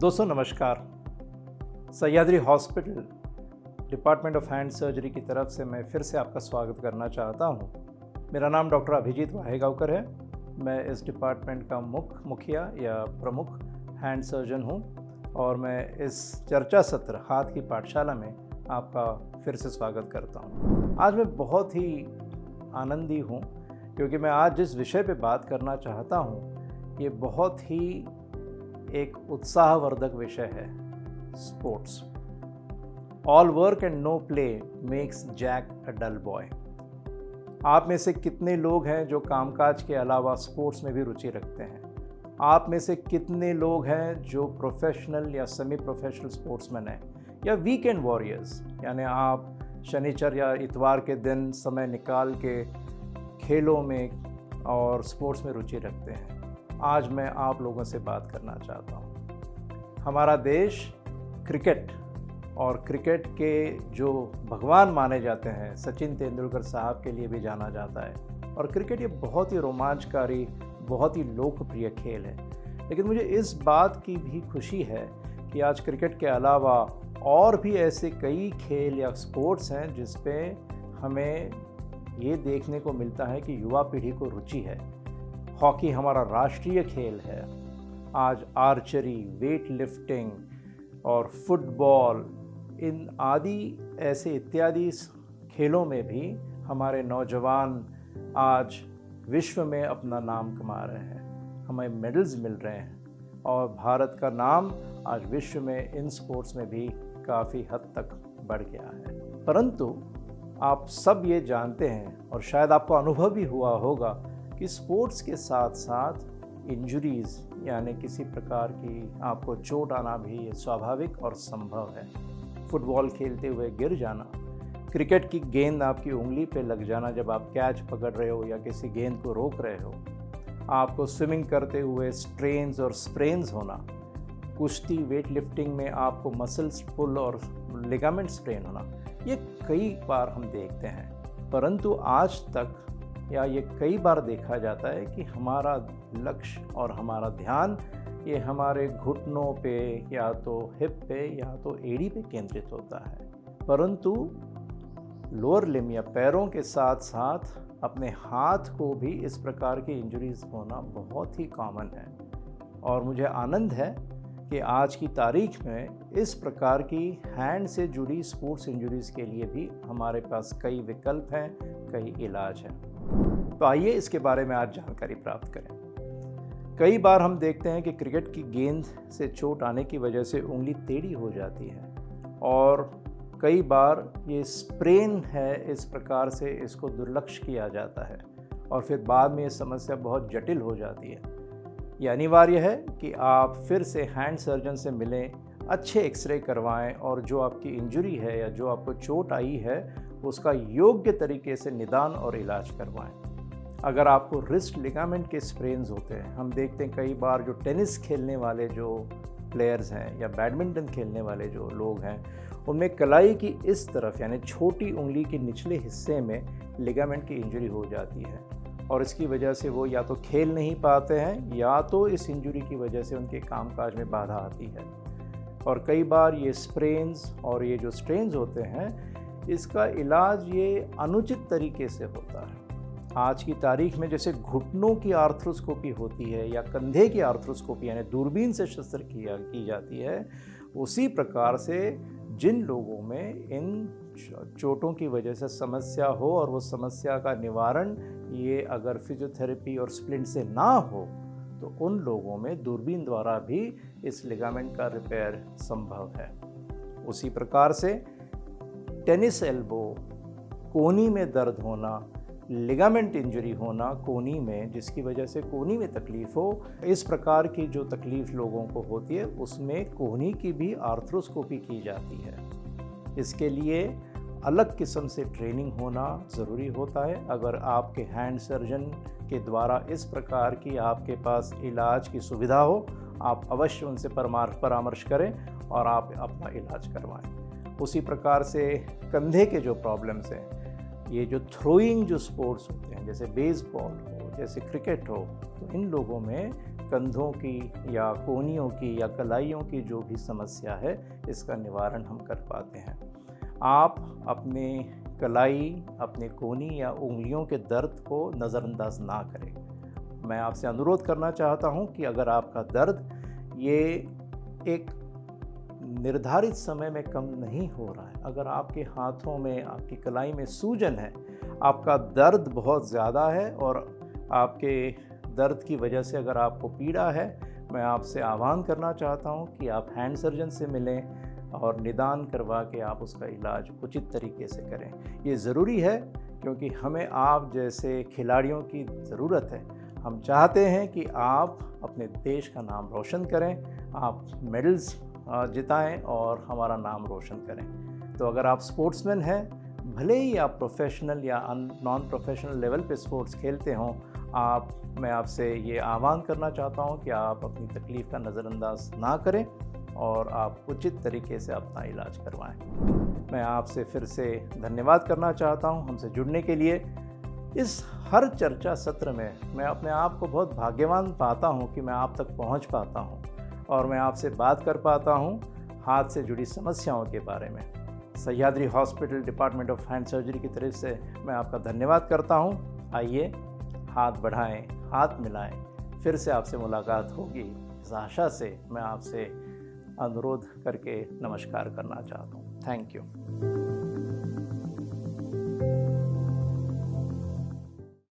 दोस्तों नमस्कार। Sahyadri hospital department of hand surgery की तरफ से मैं फिर से आपका स्वागत करना चाहता हूं। मेरा नाम डॉक्टर अभिजीत वाहेगांवकर है। मैं इस डिपार्टमेंट का मुखिया या प्रमुख हैंड सर्जन हूं और मैं इस चर्चा सत्र हाथ की पाठशाला में आपका फिर से स्वागत करता हूं। आज मैं बहुत ही आनंदी हूं क्योंकि मैं आज जिस विषय पे बात करना चाहता हूं ये बहुत ही एक उत्साहवर्धक विषय है, sports. All work and no play makes Jack a dull boy. आप में से कितने लोग हैं जो कामकाज के अलावा स्पोर्ट्स में भी रुचि रखते हैं? आप में से कितने लोग हैं जो प्रोफेशनल या सेमी प्रोफेशनल स्पोर्ट्समैन हैं या वीकेंड वॉरियर्स, यानी आप शनिचर या इतवार के दिन समय निकाल के खेलों में और स्पोर्ट्स में रुचि रखते हैं? आज मैं आप लोगों से बात करना चाहता हूँ। हमारा देश क्रिकेट और क्रिकेट के जो भगवान माने जाते हैं सचिन तेंदुलकर साहब के लिए भी जाना जाता है और क्रिकेट ये बहुत ही रोमांचकारी, बहुत ही लोकप्रिय खेल है। लेकिन मुझे इस बात की भी खुशी है कि आज क्रिकेट के अलावा और भी ऐसे कई खेल या स्पोर्ट्स हैं जिस पे हमें ये देखने को मिलता है कि युवा पीढ़ी को रुचि है। हॉकी हमारा राष्ट्रीय खेल है। आज आर्चरी, वेट लिफ्टिंग और फुटबॉल, इन आदि ऐसे इत्यादि खेलों में भी हमारे नौजवान आज विश्व में अपना नाम कमा रहे हैं। हमें मेडल्स मिल रहे हैं और भारत का नाम आज विश्व में इन स्पोर्ट्स में भी काफ़ी हद तक बढ़ गया है। परंतु आप सब ये जानते हैं और शायद आपको अनुभव भी हुआ होगा कि स्पोर्ट्स के साथ साथ इंजरीज़ यानी किसी प्रकार की आपको चोट आना भी स्वाभाविक और संभव है। फुटबॉल खेलते हुए गिर जाना, क्रिकेट की गेंद आपकी उंगली पे लग जाना जब आप कैच पकड़ रहे हो या किसी गेंद को रोक रहे हो, आपको स्विमिंग करते हुए स्ट्रेन्स और स्प्रेन्स होना, कुश्ती वेट लिफ्टिंग में आपको मसल्स पुल और लिगामेंट स्ट्रेन होना, ये कई बार हम देखते हैं। परंतु आज तक या ये कई बार देखा जाता है कि हमारा लक्ष्य और हमारा ध्यान ये हमारे घुटनों पे या तो हिप पे या तो एड़ी पे केंद्रित होता है। परंतु लोअर लिम्ब या पैरों के साथ साथ अपने हाथ को भी इस प्रकार की इंजरीज होना बहुत ही कॉमन है। और मुझे आनंद है कि आज की तारीख में इस प्रकार की हैंड से जुड़ी स्पोर्ट्स इंजरीज के लिए भी हमारे पास कई विकल्प हैं, कई इलाज हैं। तो आइए इसके बारे में आज जानकारी प्राप्त करें। कई बार हम देखते हैं कि क्रिकेट की गेंद से चोट आने की वजह से उंगली टेढ़ी हो जाती है और कई बार ये स्प्रेन है, इस प्रकार से इसको दुर्लक्ष्य किया जाता है और फिर बाद में ये समस्या बहुत जटिल हो जाती है। ये अनिवार्य है कि आप फिर से हैंड सर्जन से मिलें, अच्छे एक्सरे करवाएं और जो आपकी इंजरी है या जो आपको चोट आई है उसका योग्य तरीके से निदान और इलाज करवाएं। अगर आपको रिस्ट लिगामेंट के स्प्रेन्स होते हैं, हम देखते हैं कई बार जो टेनिस खेलने वाले जो प्लेयर्स हैं या बैडमिंटन खेलने वाले जो लोग हैं उनमें कलाई की इस तरफ यानी छोटी उंगली के निचले हिस्से में लिगामेंट की इंजरी हो जाती है और इसकी वजह से वो या तो खेल नहीं पाते हैं या तो इस इंजरी की वजह से उनके कामकाज में बाधा आती है। और कई बार ये स्प्रेन्स और ये जो स्ट्रेन्स होते हैं इसका इलाज ये अनुचित तरीके से होता है। आज की तारीख में जैसे घुटनों की आर्थ्रोस्कोपी होती है या कंधे की आर्थ्रोस्कोपी यानी दूरबीन से शस्त्रक्रिया की जाती है, उसी प्रकार से जिन लोगों में इन चोटों की वजह से समस्या हो और वो समस्या का निवारण ये अगर फिजियोथेरेपी और स्प्लिंट से ना हो तो उन लोगों में दूरबीन द्वारा भी इस लिगामेंट का रिपेयर संभव है। उसी प्रकार से टेनिस एल्बो, कोहनी में दर्द होना, लिगामेंट इंजरी होना कोहनी में जिसकी वजह से कोहनी में तकलीफ़ हो, इस प्रकार की जो तकलीफ़ लोगों को होती है उसमें कोहनी की भी आर्थ्रोस्कोपी की जाती है। इसके लिए अलग किस्म से ट्रेनिंग होना ज़रूरी होता है। अगर आपके हैंड सर्जन के द्वारा इस प्रकार की आपके पास इलाज की सुविधा हो, आप अवश्य उनसे परामर्श करें और आप अपना इलाज करवाएं। उसी प्रकार से कंधे के जो प्रॉब्लम्स हैं, ये जो थ्रोइंग जो स्पोर्ट्स होते हैं जैसे बेसबॉल हो, जैसे क्रिकेट हो, तो इन लोगों में कंधों की या कोहनियों की या कलाइयों की जो भी समस्या है, इसका निवारण हम कर पाते हैं। आप अपने कलाई, अपने कोहनी या उंगलियों के दर्द को नज़रअंदाज ना करें। मैं आपसे अनुरोध करना चाहता हूं कि अगर आपका दर्द ये एक निर्धारित समय में कम नहीं हो रहा है, अगर आपके हाथों में, आपकी कलाई में सूजन है, आपका दर्द बहुत ज़्यादा है और आपके दर्द की वजह से अगर आपको पीड़ा है, मैं आपसे आह्वान करना चाहता हूं कि आप हैंड सर्जन से मिलें और निदान करवा के आप उसका इलाज उचित तरीके से करें। ये ज़रूरी है क्योंकि हमें आप जैसे खिलाड़ियों की ज़रूरत है। हम चाहते हैं कि आप अपने देश का नाम रोशन करें, आप मेडल्स जिताएं और हमारा नाम रोशन करें। तो अगर आप स्पोर्ट्समैन हैं, भले ही आप प्रोफेशनल या नॉन प्रोफेशनल लेवल पे स्पोर्ट्स खेलते हों, मैं आपसे ये आह्वान करना चाहता हूँ कि आप अपनी तकलीफ़ का नज़रअंदाज ना करें और आप उचित तरीके से अपना इलाज करवाएं। मैं आपसे फिर से धन्यवाद करना चाहता हूँ हमसे जुड़ने के लिए। इस हर चर्चा सत्र में मैं अपने आप को बहुत भाग्यवान पाता हूँ कि मैं आप तक पहुँच पाता हूँ और मैं आपसे बात कर पाता हूँ हाथ से जुड़ी समस्याओं के बारे में। Sahyadri hospital department of hand surgery की तरफ से मैं आपका धन्यवाद करता हूँ। आइए हाथ बढ़ाएं, हाथ मिलाएं, फिर से आपसे मुलाकात होगी। इस आशा से मैं आपसे अनुरोध करके नमस्कार करना चाहता हूँ। Thank you.